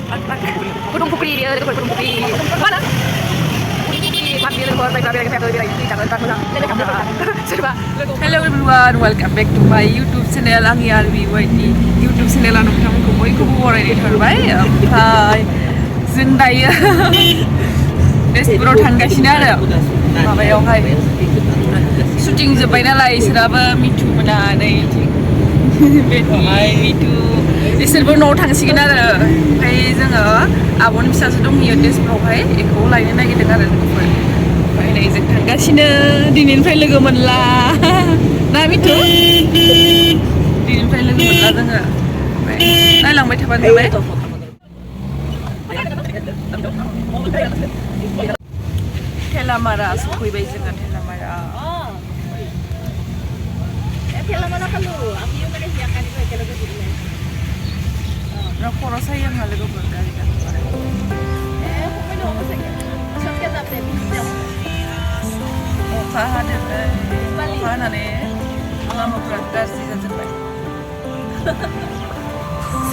Gunung Putri dia dekat Gunung Putri. Mana? Pagi lu buat saya berai jangan tak pulang. Coba. Hello everyone, welcome back to my YouTube channel. Ang YRBYT YouTube channel anu nोंथांमोनखौ बयखौबो बरायनाय थाबाय. ओमफ्राय जों दायो तेजपुराव थांगासिनो आरो माबायावहाय shooting जोब्बाय नालाय इसोराबो मिथु मोना नै मिथु इसोरबो न'आव थांसिगोन आरो ओमफ्राय जोङो आब'नि फिसाजो दंहैयो तेजपुरावहाय बेखौ लायनो नागिरदों आरो लोगोफोर ओमफ्राय नै जों थांगासिनो दिनैनिफ्राय लोगो मोनला ना मिथु दिनैनिफ्राय लोगो मोनला जोङो ओमफ्राय नायलांबाय थाबानो जाबाय Telamara सफैबाय जोङो Telamara Telamara kan lu, aku juga deh siapkan itu aja lagi gitu ya. Nah, kalau saya yang lalu berkali kan kemarin. Aku mau ngomong saja. Masuknya tapi bisa. Oh, ada mana nih? Lama berangkat sih sampai.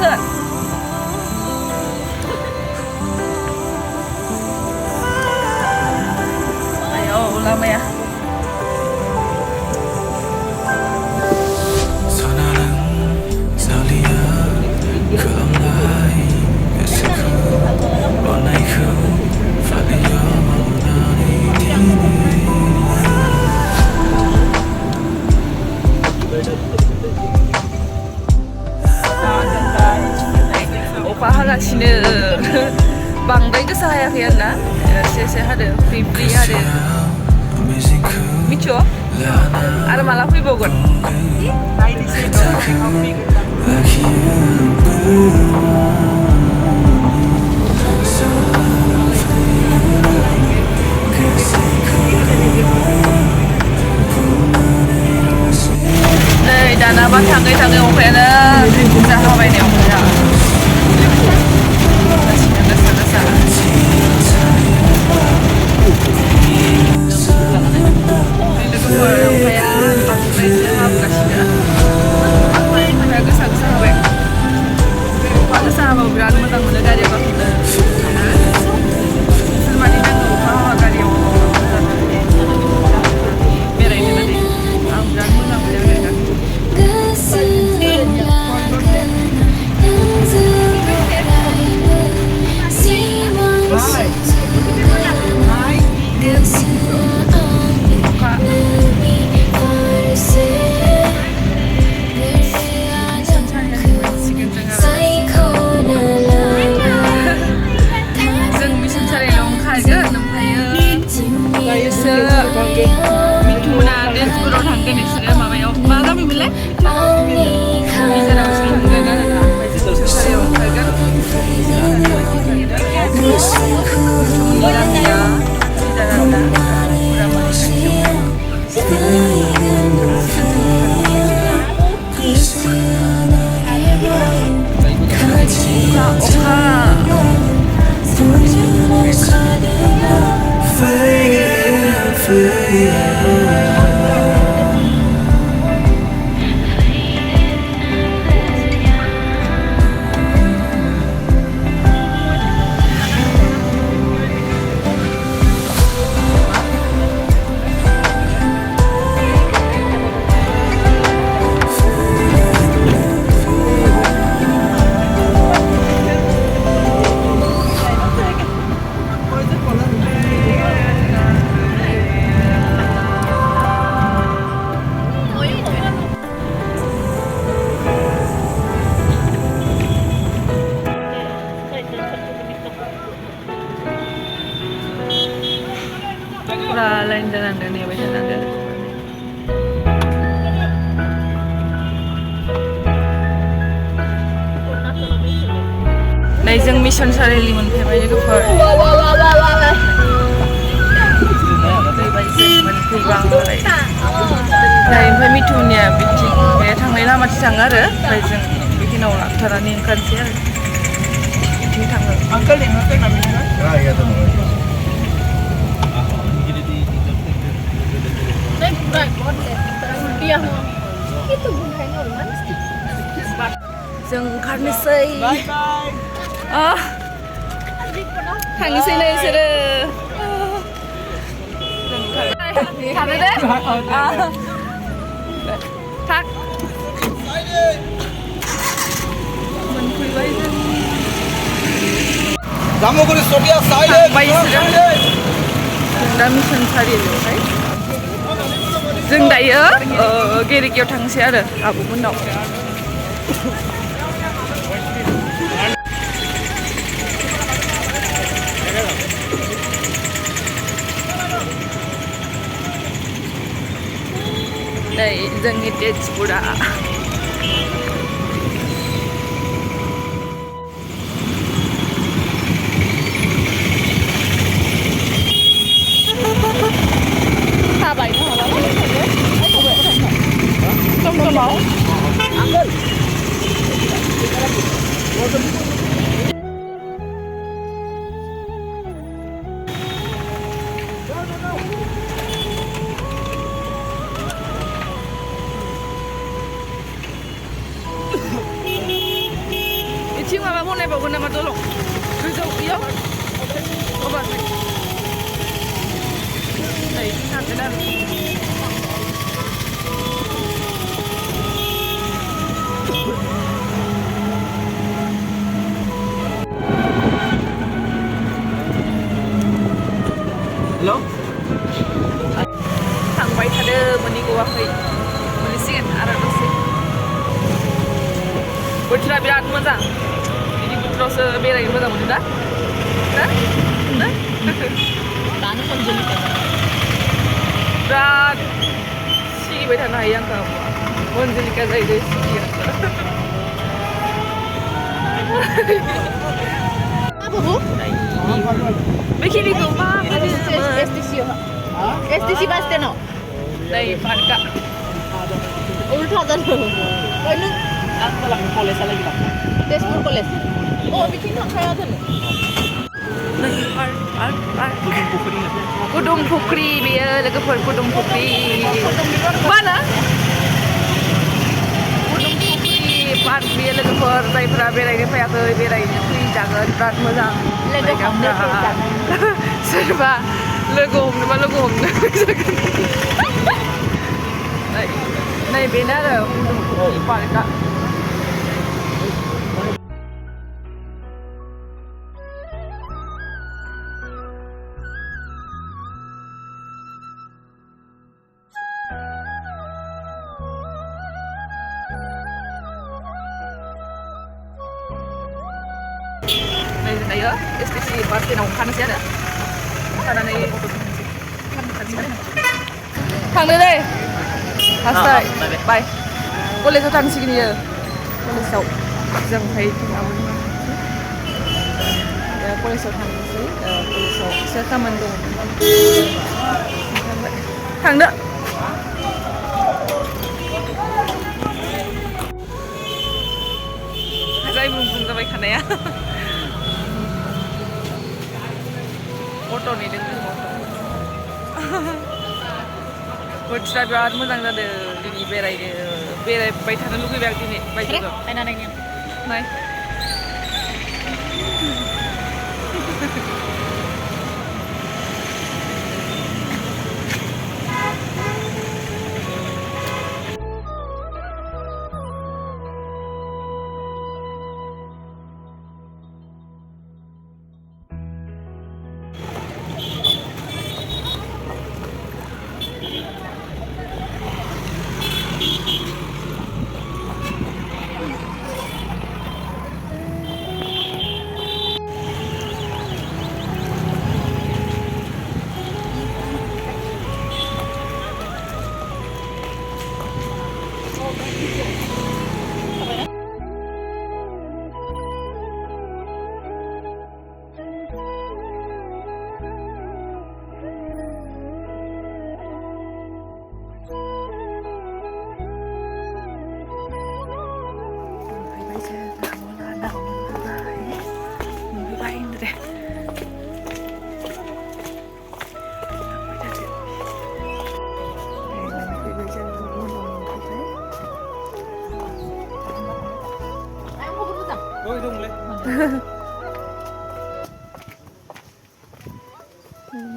Set. Ayo, lama ya. अखा हागासिनो बांद्राय गोसा हायाखै आरोना एसे एसे हादों free free हादों मिथियो आरो माला फैबावगोन नै दानाबा थाङै थाङै अखायानो बुरजा हाबाय नै अखाया बिराद मोजां मोनो गारियाव गाखोनो सोरमानि नांगौ अखा हाबा गारियाव बेरायनो माने आं बिराद मोजां मोनो मिथुना तेजपुराव थांगोन इसोरो माबायाव मा गामिमोनलाय बिजारावसो थांगोन आरो ना मिसनसारियाव ओंखारगोन मिथुनि गामिया बिजार आरोना lain jalan nih baca tanggal नै जों मिशन सारिलि मोनफैबाय लोगोफोर फैबाय ओमफ्राय मिथुनिया बिथिं बे थांनाय लामाथिं थाङो आरो ओमफ्राय जों बेखिनियाव लांथारनानै ओंखारनोसै आरो बिथिं थाङो आंकोल लिंहरबाय नामा iya teman जों ओंखारनोसै 당신의 싫어. 가는데? 아. 탁. Jamuguri Sophia silent. 남편 자리에요. जों दायो गेरेगियाव थांसै आरो आब'मोननाव नै जोंनि तेजपुरा थाबायनो हाला 이층 마마 보내보고 나마 돌로 그저 이요? 어봐 네 이층 안 되나 Hello? थांबाय थादो मोनहैगवाखै मोनहैसिगोन आरो दसे बोथोरा बिराद मोजां बिदि बोथोरावसो बेरायनो मोजां मोनो दा 나는 건조니까. बिराद सिगिबाय थानो हायो आंखौ मनजुलिका जाहैदों सिगियो Apa bu? बे खिनिखौ मा STC STC Basteno. नै पार्कआ Ultra dan. Oh ini Aku lagi polis lagi lah. Tezpur College. Oh bikin hak saya tuh. नै पार्क Kudung Pukri nggak? गुदुं फुख्रि बेयो लोगोफोर गुदुं फुख्रि मा होनो गुदुं फुख्रि पार्क बेयो लोगोफोर जायफोरा बेरायनो फैयाखै बेरायनो फैजागोन बिराद मोजां जायगाफ्रा सोरबा लोगो हमनोबा लोगो हमनो फैजागोन नै बेनो आरो गुदुं फुख्रि पार्कआ नै जों दायो STC बास स्टेन्डआव ओंखारनोसै आरो ओंखारनानै थांनो दै हासथाय बाय कलेजाव थांसिगोन इयो कलेजाव जों ओमफ्राय कलेजाव थांनोसै कलेजाव एसे खामानि दङ थांदो जाय बुं जाबाय खानाया अट' नेदों जों बोथोरा बिराद मोजां जादों दिनै बेरायबाय थानो लुगैबाय आं दिनै बायजोआव नाय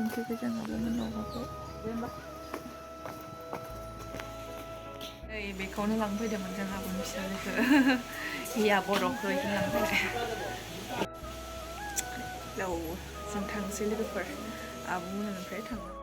그 장으로는 나가고 이 메이커는 랑페데 먼저 나보는 시절에서 이야 뭐로 그러긴 랑페데 lâu dân thăng sẽ live for à bún là phải thằng